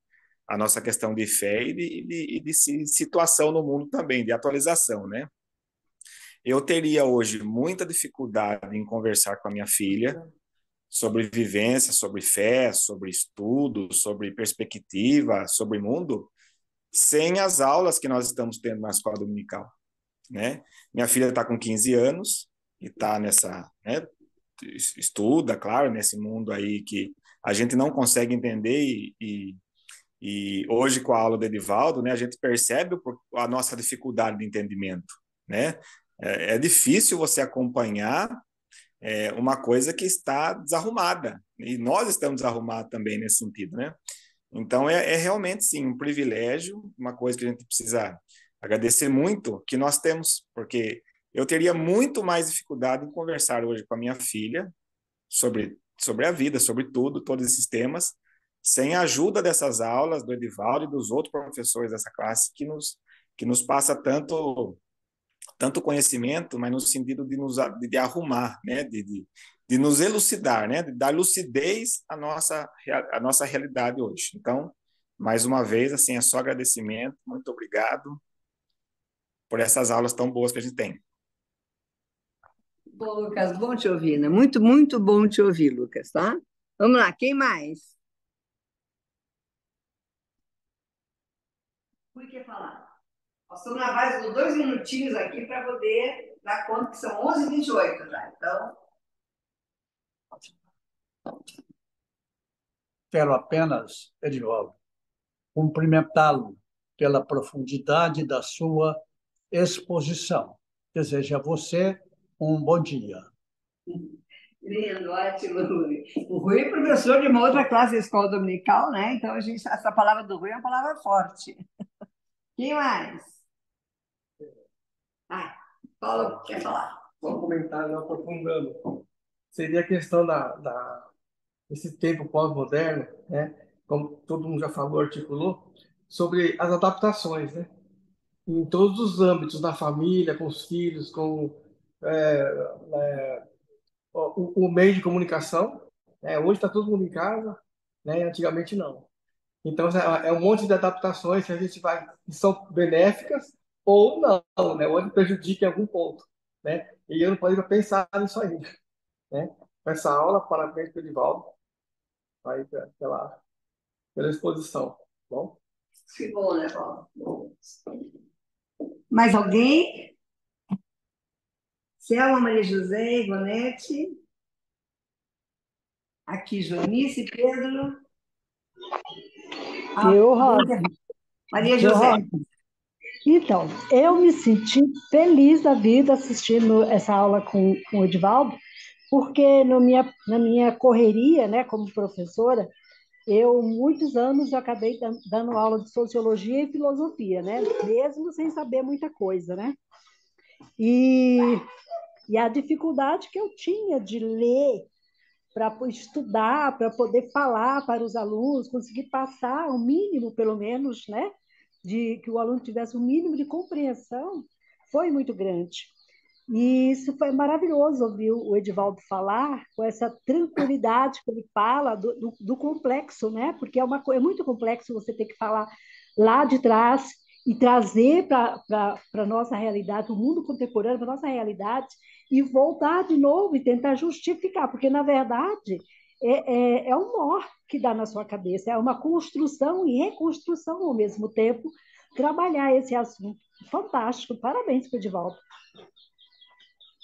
a nossa questão de fé e de situação no mundo também, de atualização, né? Eu teria hoje muita dificuldade em conversar com a minha filha sobre vivência, sobre fé, sobre estudo, sobre perspectiva, sobre mundo, sem as aulas que nós estamos tendo na escola dominical, né? Minha filha está com 15 anos e está nessa, né, estuda, claro, nesse mundo aí que a gente não consegue entender e hoje com a aula do Edivaldo, né, a gente percebe a nossa dificuldade de entendimento, né? É difícil você acompanhar uma coisa que está desarrumada e nós estamos desarrumados também nesse sentido, né? Então, realmente, sim, um privilégio, uma coisa que a gente precisa agradecer muito que nós temos, porque eu teria muito mais dificuldade em conversar hoje com a minha filha sobre a vida, sobre tudo, todos esses temas, sem a ajuda dessas aulas, do Edivaldo e dos outros professores dessa classe que nos passa tanto conhecimento, mas no sentido de arrumar, né? De nos elucidar, né? De dar lucidez à nossa realidade hoje. Então, mais uma vez, assim, é só agradecimento, muito obrigado por essas aulas tão boas que a gente tem. Bom, Lucas, bom te ouvir, né? Muito, muito bom te ouvir, Lucas, tá? Vamos lá, quem mais? Por que falar? Nós estamos na base dos 2 minutinhos aqui para poder dar conta que são 11h28 já. Então, quero apenas, Edivaldo, cumprimentá-lo pela profundidade da sua exposição. Desejo a você um bom dia. lindo, ótimo, Rui. O Rui é professor de uma outra classe da escola dominical, né? Então, essa palavra do Rui é uma palavra forte. Quem mais? Ah, Paulo, quer falar? Só um comentário aprofundando. Seria a questão desse tempo pós-moderno, né? Como todo mundo já falou, articulou, sobre as adaptações, né? Em todos os âmbitos, na família, com os filhos, com o meio de comunicação. Né? Hoje está todo mundo em casa, né? Antigamente não. Então, é um monte de adaptações que a gente vai, que são benéficas ou não, né? Ou prejudica em algum ponto, né? E eu não poderia pensar nisso ainda, né? Com essa aula, parabéns para o Edivaldo, aí, pela exposição, tá bom? Que bom, né, Paulo? Bom. Mais alguém? Selma, Maria José, Ivonete. Aqui, Joanice, Pedro. Eu, Rosa, Maria eu, José. Rosa. Então, eu me senti feliz da vida assistindo essa aula com o Edivaldo, porque na minha correria, né, como professora, muitos anos, eu acabei dando aula de sociologia e filosofia, né, mesmo sem saber muita coisa, né? E E a dificuldade que eu tinha de ler, para estudar, para poder falar para os alunos, conseguir passar o mínimo, pelo menos, né, de que o aluno tivesse o mínimo de compreensão, foi muito grande. E isso foi maravilhoso ouvir o Edivaldo falar com essa tranquilidade que ele fala do complexo, né? Porque é muito complexo você ter que falar lá de trás e trazer para a nossa realidade, o mundo contemporâneo, para a nossa realidade, e voltar de novo e tentar justificar, porque, na verdade, é um nó que dá na sua cabeça, é uma construção e reconstrução ao mesmo tempo, trabalhar esse assunto. Fantástico, parabéns para o Edivaldo.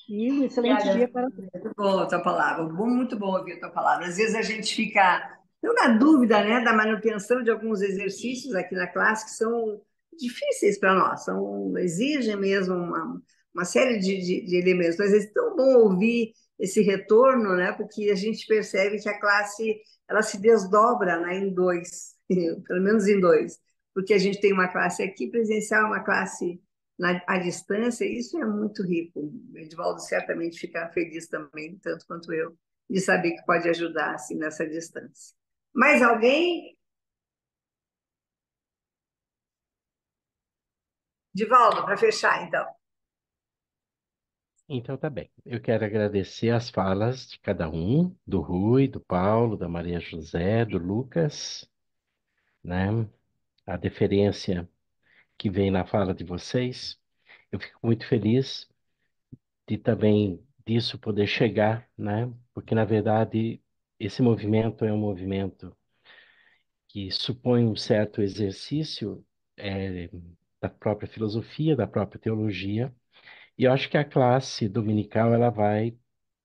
E um excelente dia Obrigada, para muito boa a tua palavra, muito bom ouvir a tua palavra. Às vezes a gente fica na dúvida, né, da manutenção de alguns exercícios aqui na classe que são difíceis para nós, exigem mesmo uma série de elementos. Mas é tão bom ouvir esse retorno, né, porque a gente percebe que a classe ela se desdobra, né, em dois, pelo menos em dois, porque a gente tem uma classe aqui presencial, uma classe à distância, isso é muito rico. O Edivaldo certamente fica feliz também, tanto quanto eu, de saber que pode ajudar assim, nessa distância. Mais alguém? Edivaldo, para fechar, então. Então tá bem. Eu quero agradecer as falas de cada um, do Rui, do Paulo, da Maria José, do Lucas, né? A deferência que vem na fala de vocês. Eu fico muito feliz de também disso poder chegar, né? Porque na verdade esse movimento é um movimento que supõe um certo exercício da própria filosofia, da própria teologia, e eu acho que a classe dominical ela vai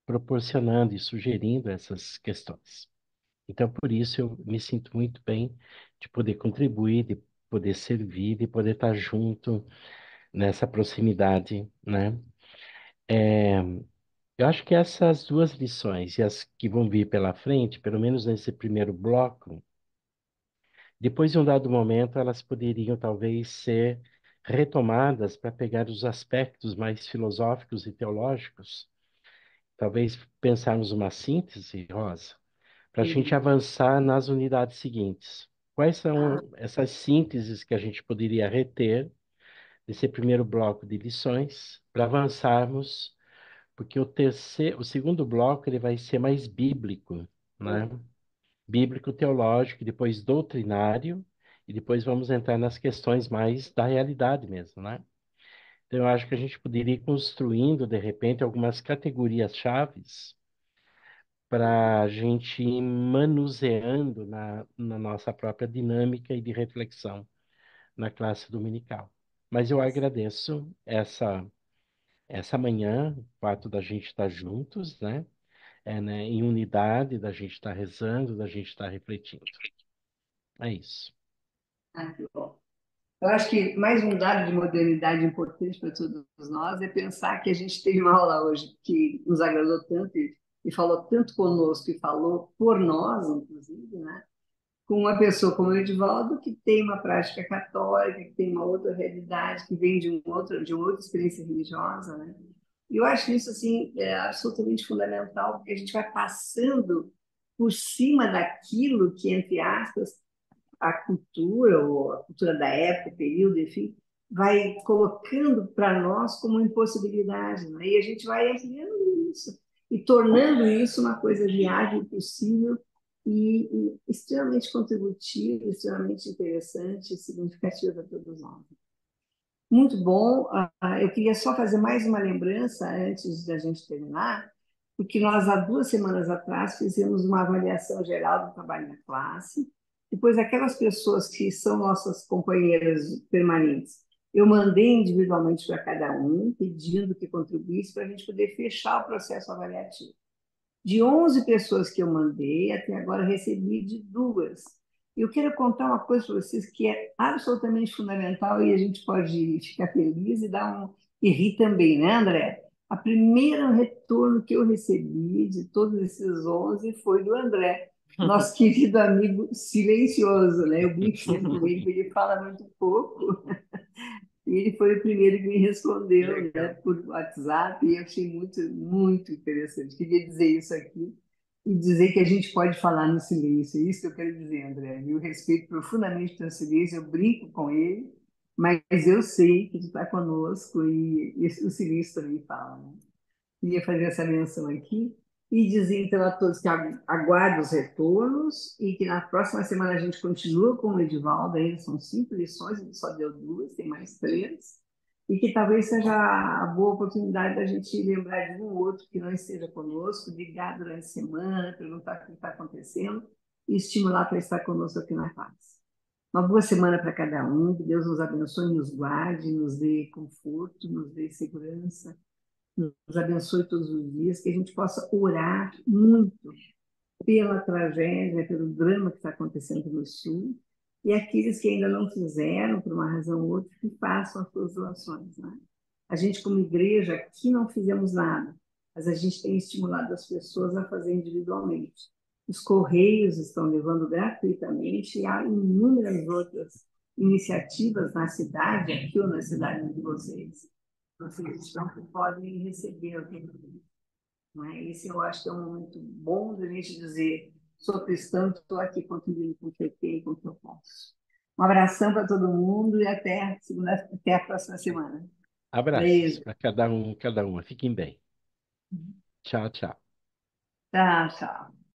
proporcionando e sugerindo essas questões. Então, por isso, eu me sinto muito bem de poder contribuir, de poder servir, de poder estar junto nessa proximidade, né? Eu acho que essas duas lições e as que vão vir pela frente, pelo menos nesse primeiro bloco, depois de um dado momento, elas poderiam talvez ser retomadas para pegar os aspectos mais filosóficos e teológicos, talvez pensarmos uma síntese, Rosa, para a gente avançar nas unidades seguintes. Quais são essas sínteses que a gente poderia reter desse primeiro bloco de lições para avançarmos, porque o segundo bloco ele vai ser mais bíblico, né? Bíblico teológico, e depois doutrinário, e depois vamos entrar nas questões mais da realidade mesmo, né? Então eu acho que a gente poderia ir construindo de repente algumas categorias chaves para a gente ir manuseando na nossa própria dinâmica e de reflexão na classe dominical. Mas eu agradeço essa manhã, o fato da gente estar juntos, né? Né? Em unidade, da gente estar rezando, da gente estar refletindo. É isso. Que bom. Eu acho que mais um dado de modernidade importante para todos nós é pensar que a gente teve uma aula hoje que nos agradou tanto e falou tanto conosco e falou por nós, inclusive, né? Com uma pessoa como o Edivaldo, que tem uma prática católica, que tem uma outra realidade, que vem de uma outra experiência religiosa, né? E eu acho isso assim absolutamente fundamental, porque a gente vai passando por cima daquilo que, entre aspas, a cultura, ou a cultura da época, o período, enfim, vai colocando para nós como impossibilidade, né? E a gente vai ampliando isso e tornando isso uma coisa viável, possível e extremamente contributiva, extremamente interessante e significativa para todos nós. Muito bom. Eu queria só fazer mais uma lembrança antes da gente terminar, porque nós, há 2 semanas atrás, fizemos uma avaliação geral do trabalho da classe. Depois, aquelas pessoas que são nossas companheiras permanentes, eu mandei individualmente para cada um, pedindo que contribuísse para a gente poder fechar o processo avaliativo. De 11 pessoas que eu mandei, até agora recebi de 2. Eu quero contar uma coisa para vocês que é absolutamente fundamental e a gente pode ficar feliz e rir também, né, André? A primeira retorno que eu recebi de todos esses 11 foi do André, nosso querido amigo silencioso, né? Eu brinco sempre com ele, ele fala muito pouco, E ele foi o primeiro que me respondeu, né, por WhatsApp, e eu achei muito, muito interessante. Queria dizer isso aqui e dizer que a gente pode falar no silêncio. É isso que eu quero dizer, André. Eu respeito profundamente o teu silêncio, eu brinco com ele, mas eu sei que tu está conosco e o silêncio também fala, né? Queria fazer essa menção aqui e dizer então a todos que aguardo os retornos e que na próxima semana a gente continua com o Edivaldo, ainda são 5 lições, ele só deu 2, tem mais 3, e que talvez seja a boa oportunidade da gente lembrar de um outro que não esteja conosco, ligar durante a semana, perguntar o que está acontecendo e estimular para estar conosco aqui na paz. Uma boa semana para cada um, que Deus nos abençoe, nos guarde, nos dê conforto, nos dê segurança, nos abençoe todos os dias, que a gente possa orar muito pela tragédia, pelo drama que está acontecendo no Sul, e aqueles que ainda não fizeram, por uma razão ou outra, que façam as suas doações. Né? A gente, como igreja, aqui não fizemos nada, mas a gente tem estimulado as pessoas a fazer individualmente. Os Correios estão levando gratuitamente e há inúmeras outras iniciativas na cidade, aqui ou na cidade de vocês, vocês podem receber o tempo. Não é? Esse eu acho que é um momento bom da gente dizer: sou cristão, estou aqui contribuindo com o que eu tenho, com o que eu posso. Um abração para todo mundo e até a próxima semana. Abraços Beijo. para cada uma. Fiquem bem. Tchau, tchau. Tchau, tchau.